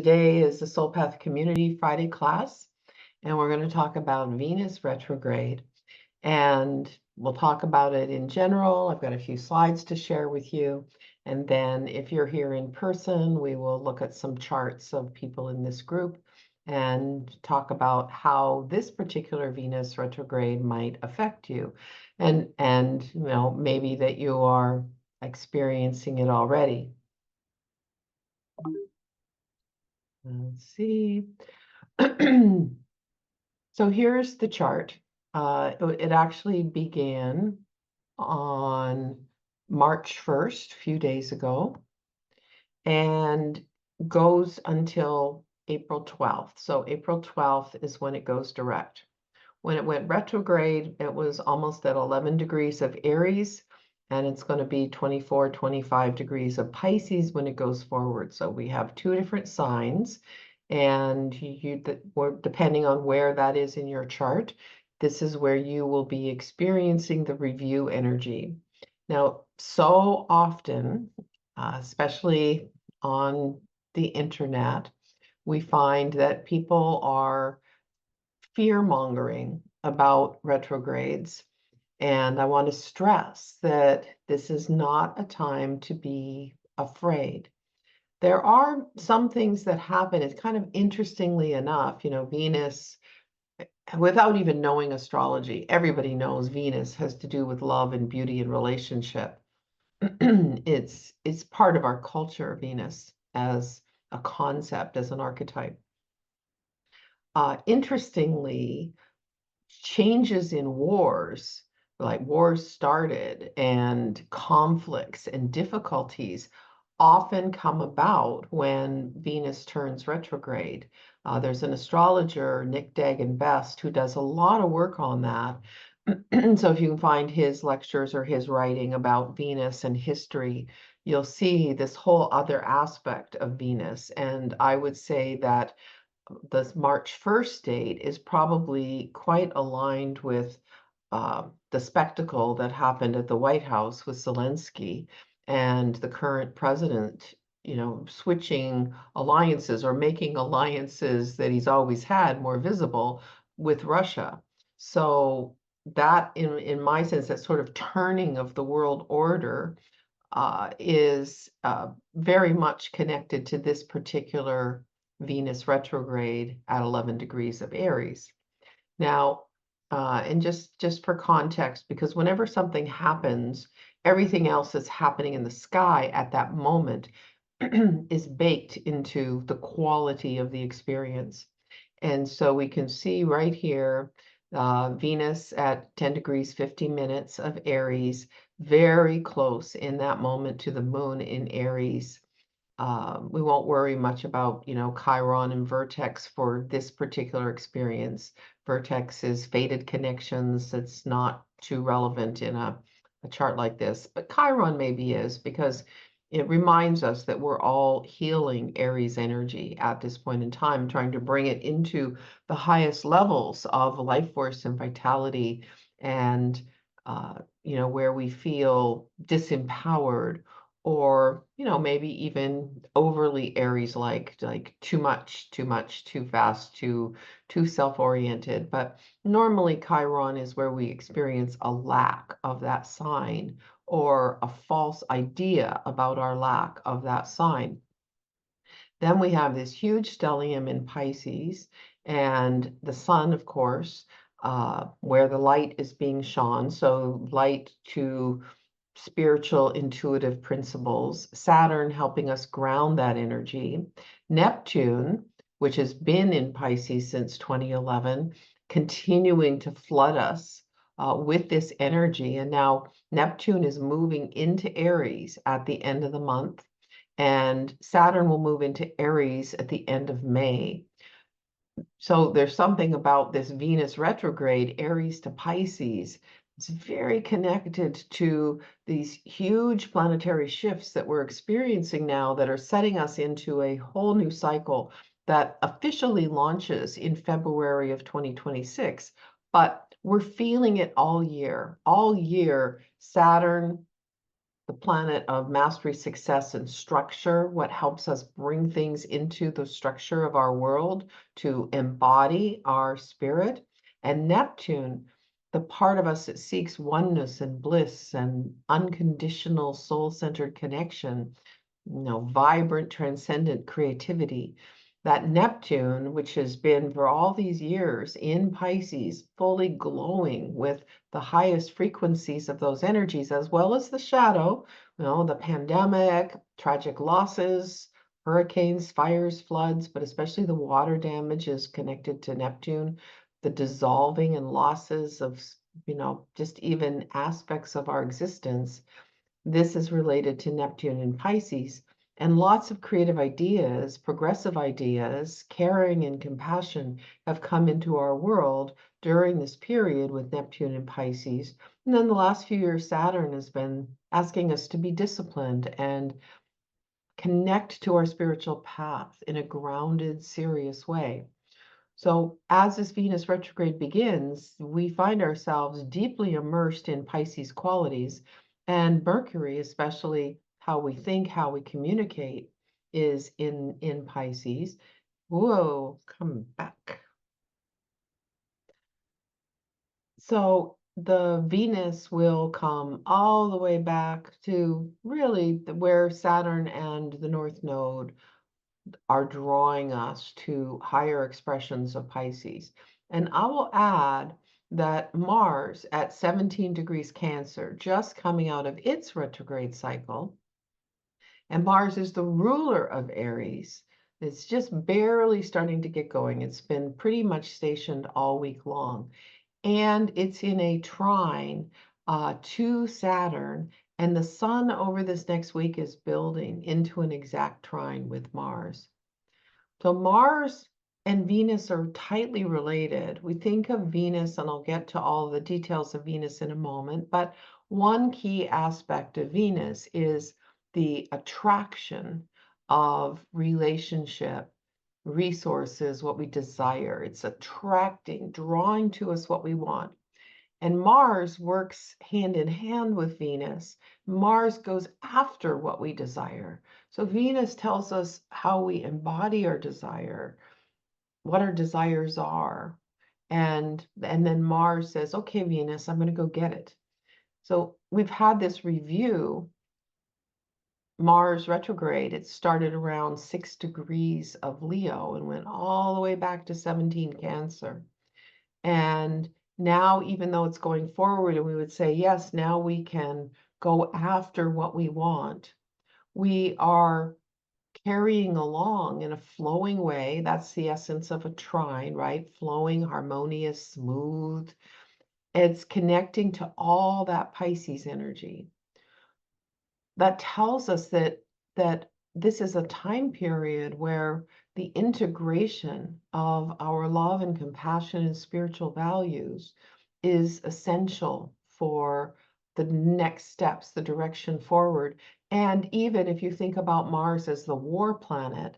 Today is the Soul Path Community Friday class, and we're going to talk about Venus retrograde. And we'll talk about it in general. I've got a few slides to share with you. And then if you're here in person, we will look at some charts of people in this group and talk about how this particular Venus retrograde might affect you. And maybe that you are experiencing it already. Let's see. So here's the chart. It actually began on March 1st, a few days ago, and goes until April 12th. So April 12th is when it goes direct. When it went retrograde, it was almost at 11 degrees of Aries, and it's going to be 24, 25 degrees of Pisces when it goes forward. So we have two different signs, and depending on where that is in your chart, this is where you will be experiencing the review energy. Now, so often, especially on the internet, we find that people are fear-mongering about retrogrades. And I want to stress that this is not a time to be afraid. There are some things that happen. It's kind of interestingly enough, Venus, without even knowing astrology, everybody knows Venus has to do with love and beauty and relationship. It's part of our culture, Venus, as a concept, as an archetype. Interestingly, changes in wars, like wars started, and conflicts and difficulties often come about when Venus turns retrograde. There's an astrologer, Nick Dagan Best, who does a lot of work on that. So if you can find his lectures or his writing about Venus and history, you'll see this whole other aspect of Venus. And I would say that the March 1st date is probably quite aligned with the spectacle that happened at the White House with Zelensky and the current president, switching alliances or making alliances that he's always had more visible with Russia. So that, in my sense, that sort of turning of the world order is very much connected to this particular Venus retrograde at 11 degrees of Aries. Now, and just for context, because whenever something happens, everything else that's happening in the sky at that moment is baked into the quality of the experience. And so we can see right here, Venus at 10 degrees, 50 minutes of Aries, very close in that moment to the moon in Aries. We won't worry much about, Chiron and vertex for this particular experience. Vertex is fated connections. It's not too relevant in a chart like this, but Chiron maybe is, because it reminds us that we're all healing Aries energy at this point in time, trying to bring it into the highest levels of life force and vitality, and where we feel disempowered, or maybe even overly Aries like too much, too fast, too self-oriented. But normally Chiron is where we experience a lack of that sign, or a false idea about our lack of that sign. Then we have this huge stellium in Pisces, and the sun, of course, where the light is being shone. So light to spiritual intuitive principles, Saturn helping us ground that energy, Neptune, which has been in Pisces since 2011, continuing to flood us with this energy. And now Neptune is moving into Aries at the end of the month, and Saturn will move into Aries at the end of May. So there's something about this Venus retrograde, Aries to Pisces. It's very connected to these huge planetary shifts that we're experiencing now, that are setting us into a whole new cycle that officially launches in February of 2026. But we're feeling it all year. All year, Saturn, the planet of mastery, success, and structure, what helps us bring things into the structure of our world to embody our spirit. And Neptune, the part of us that seeks oneness and bliss and unconditional soul-centered connection, vibrant, transcendent creativity. That Neptune, which has been for all these years in Pisces, fully glowing with the highest frequencies of those energies, as well as the shadow, the pandemic, tragic losses, hurricanes, fires, floods, but especially the water damage is connected to Neptune, the dissolving and losses of, just even aspects of our existence. This is related to Neptune and Pisces. And lots of creative ideas, progressive ideas, caring and compassion have come into our world during this period with Neptune and Pisces. And then the last few years, Saturn has been asking us to be disciplined and connect to our spiritual path in a grounded, serious way. So as this Venus retrograde begins, we find ourselves deeply immersed in Pisces qualities, and Mercury, especially how we think, how we communicate, is in Pisces. Whoa, come back. So the Venus will come all the way back to really where Saturn and the North Node are drawing us to higher expressions of Pisces. And I will add that Mars at 17 degrees Cancer, just coming out of its retrograde cycle, and Mars is the ruler of Aries. It's just barely starting to get going. It's been pretty much stationed all week long. And it's in a trine to Saturn. And the sun over this next week is building into an exact trine with Mars. So Mars and Venus are tightly related. We think of Venus, and I'll get to all the details of Venus in a moment, but one key aspect of Venus is the attraction of relationship, resources, what we desire. It's attracting, drawing to us what we want. And Mars works hand in hand with Venus. Mars goes after what we desire. So Venus tells us how we embody our desire, what our desires are. And then Mars says, okay, Venus, I'm going to go get it. So we've had this review, Mars retrograde. It started around 6 degrees of Leo and went all the way back to 17 Cancer. And now, even though it's going forward, and we would say, yes, now we can go after what we want, we are carrying along in a flowing way. That's the essence of a trine, right? Flowing, harmonious, smooth. It's connecting to all that Pisces energy. That tells us that this is a time period where the integration of our love and compassion and spiritual values is essential for the next steps, the direction forward. And even if you think about Mars as the war planet,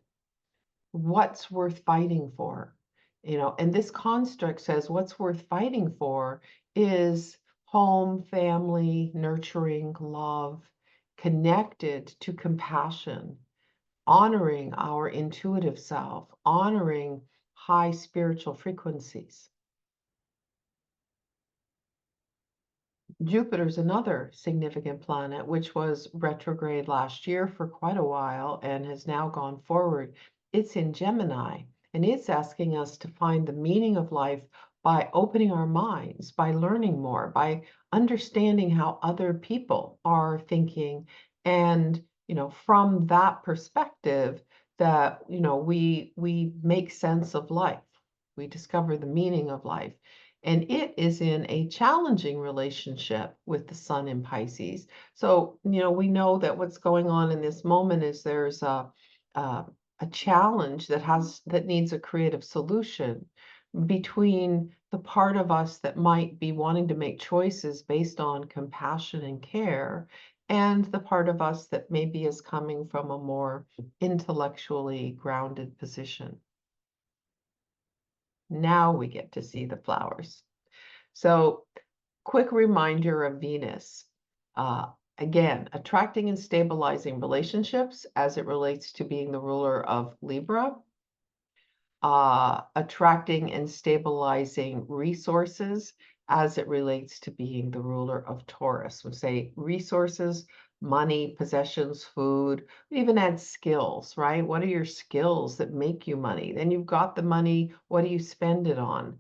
what's worth fighting for? And this construct says what's worth fighting for is home, family, nurturing, love, connected to compassion, honoring our intuitive self, honoring high spiritual frequencies. Jupiter's another significant planet, which was retrograde last year for quite a while and has now gone forward. It's in Gemini, and it's asking us to find the meaning of life by opening our minds, by learning more, by understanding how other people are thinking. And, from that perspective, that, we make sense of life. We discover the meaning of life. And it is in a challenging relationship with the sun in Pisces. So, we know that what's going on in this moment is there's a challenge that needs a creative solution between the part of us that might be wanting to make choices based on compassion and care, and the part of us that maybe is coming from a more intellectually grounded position. Now we get to see the flowers. So, quick reminder of Venus. Again, attracting and stabilizing relationships as it relates to being the ruler of Libra, attracting and stabilizing resources as it relates to being the ruler of Taurus. We say resources, money, possessions, food, we even add skills, right? What are your skills that make you money? Then you've got the money, what do you spend it on?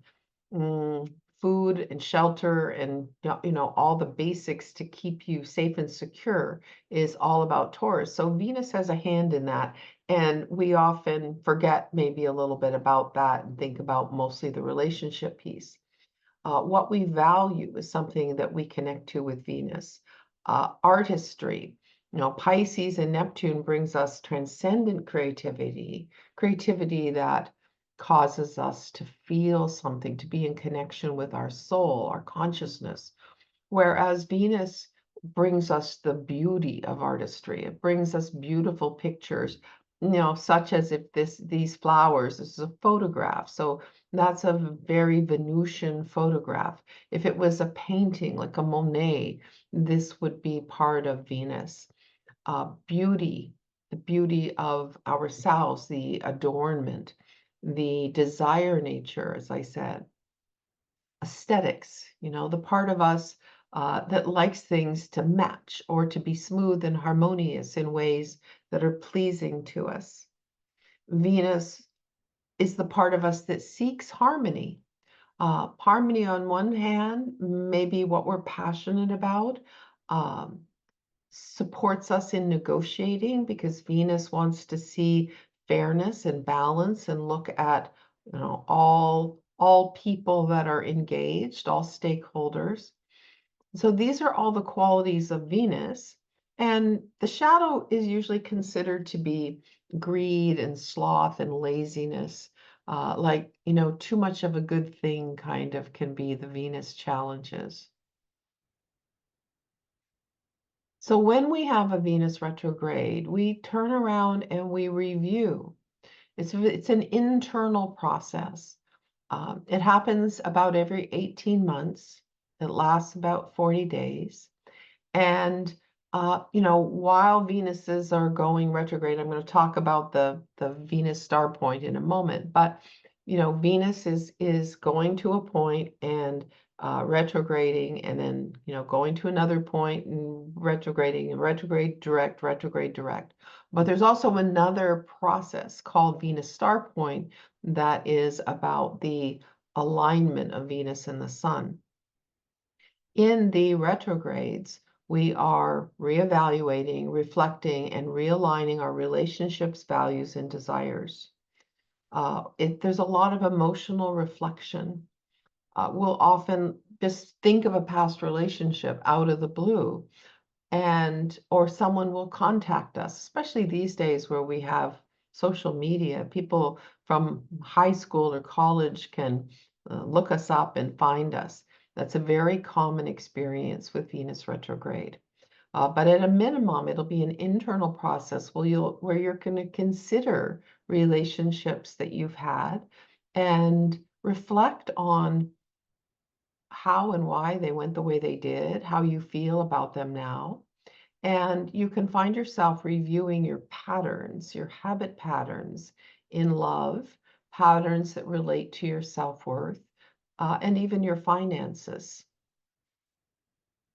Food and shelter and all the basics to keep you safe and secure is all about Taurus. So Venus has a hand in that. And we often forget maybe a little bit about that and think about mostly the relationship piece. What we value is something that we connect to with Venus. Artistry, Pisces and Neptune brings us transcendent creativity, creativity that causes us to feel something, to be in connection with our soul, our consciousness. Whereas Venus brings us the beauty of artistry. It brings us beautiful pictures, such as if these flowers, this is a photograph. So that's a very Venusian photograph. If it was a painting like a Monet, this would be part of Venus. Beauty, the beauty of ourselves, the adornment, the desire nature, as I said. Aesthetics, the part of us that likes things to match or to be smooth and harmonious in ways that are pleasing to us. Venus is the part of us that seeks harmony. Harmony on one hand, maybe what we're passionate about, supports us in negotiating because Venus wants to see fairness and balance and look at all people that are engaged, all stakeholders. So these are all the qualities of Venus. And the shadow is usually considered to be greed and sloth and laziness. Too much of a good thing kind of can be the Venus challenges. So when we have a Venus retrograde, we turn around and we review. It's an internal process. It happens about every 18 months. It lasts about 40 days. And while Venuses are going retrograde, I'm going to talk about the Venus star point in a moment. But Venus is going to a point and retrograding, and then going to another point and retrograding, and retrograde direct. But there's also another process called Venus star point that is about the alignment of Venus and the Sun. In the retrogrades, we are reevaluating, reflecting, and realigning our relationships, values, and desires. There's a lot of emotional reflection. We'll often just think of a past relationship out of the blue, or someone will contact us, especially these days where we have social media. People from high school or college can look us up and find us. That's a very common experience with Venus retrograde. But at a minimum, it'll be an internal process where you're going to consider relationships that you've had and reflect on how and why they went the way they did, how you feel about them now. And you can find yourself reviewing your patterns, your habit patterns in love, patterns that relate to your self-worth, and even your finances.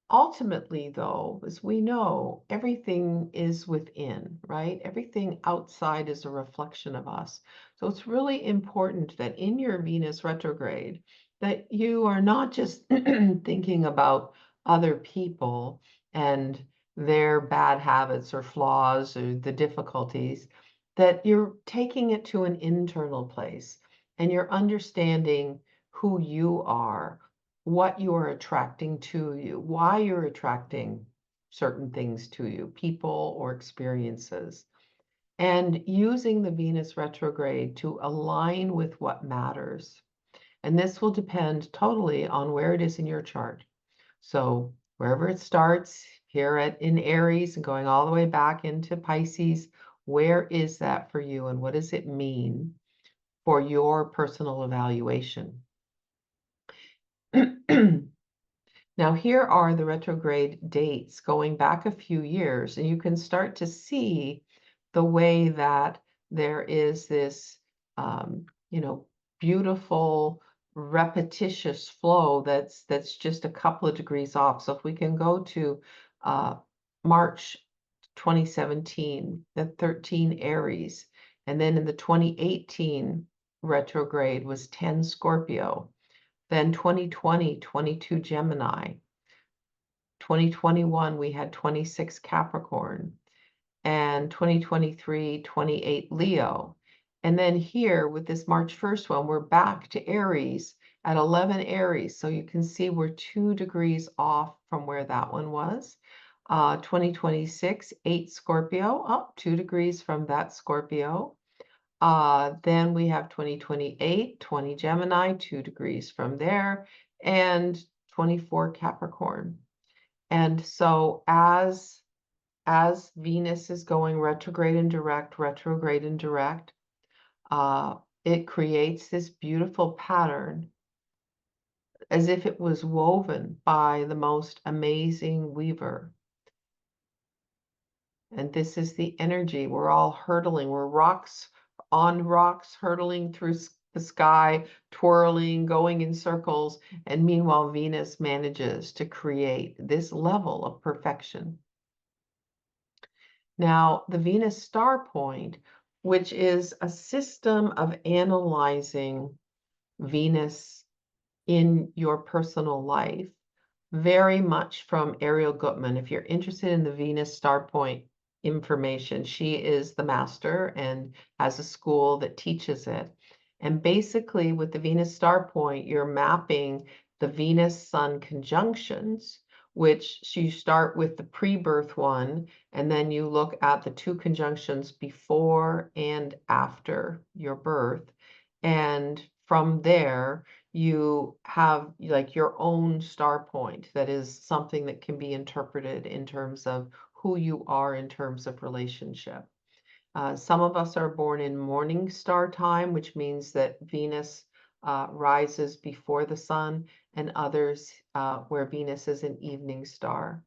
Ultimately, though, as we know, everything is within, right? Everything outside is a reflection of us. So it's really important that in your Venus retrograde, that you are not just thinking about other people and their bad habits or flaws or the difficulties, that you're taking it to an internal place and you're understanding who you are, what you are attracting to you, why you're attracting certain things to you, people or experiences, and using the Venus retrograde to align with what matters. And this will depend totally on where it is in your chart. So wherever it starts here in Aries and going all the way back into Pisces, where is that for you and what does it mean for your personal evaluation? Now, here are the retrograde dates going back a few years, and you can start to see the way that there is this, you know, beautiful repetitious flow that's just a couple of degrees off. So if we can go to March 2017, the 13 Aries, and then in the 2018 retrograde was 10 Scorpio. Then 2020, 22 Gemini. 2021, we had 26 Capricorn. And 2023, 28 Leo. And then here with this March 1st one, we're back to Aries at 11 Aries. So you can see we're 2 degrees off from where that one was. 2026, 8 Scorpio, up 2 degrees from that Scorpio. Then we have 2028, 20 Gemini, 2 degrees from there, and 24 Capricorn. And so as Venus is going retrograde and direct, it creates this beautiful pattern as if it was woven by the most amazing weaver. And this is the energy. We're all hurtling. We're on rocks, hurtling through the sky, twirling, going in circles. And meanwhile, Venus manages to create this level of perfection. Now, the Venus star point, which is a system of analyzing Venus in your personal life, very much from Ariel Gutman. If you're interested in the Venus star point information, she is the master and has a school that teaches it. And basically, with the Venus star point, you're mapping the Venus-Sun conjunctions, which you start with the pre-birth one, and then you look at the 2 conjunctions before and after your birth. And from there, you have like your own star point that is something that can be interpreted in terms of who you are in terms of relationship. Some of us are born in morning star time, which means that Venus rises before the sun, and others where Venus is an evening star.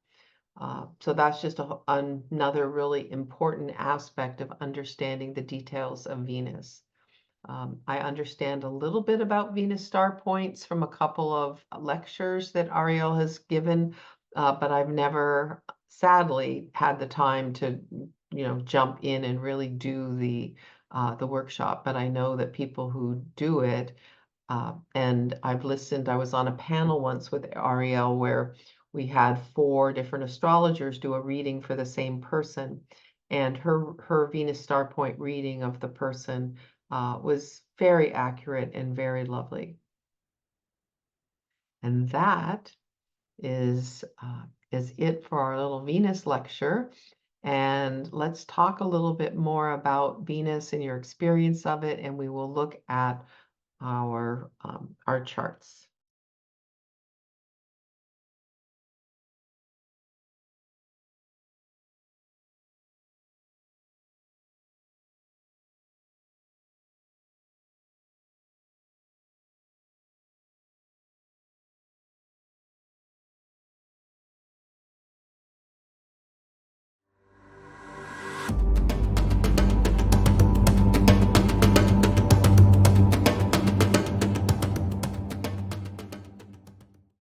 So that's just another really important aspect of understanding the details of Venus. I understand a little bit about Venus star points from a couple of lectures that Ariel has given, but I've never, sadly, had the time to, jump in and really do the workshop. But I know that people who do it, and I've listened. I was on a panel once with Ariel where we had 4 different astrologers do a reading for the same person, and her Venus star point reading of the person was very accurate and very lovely. And that is it for our little Venus lecture. And let's talk a little bit more about Venus and your experience of it, and we will look at our charts.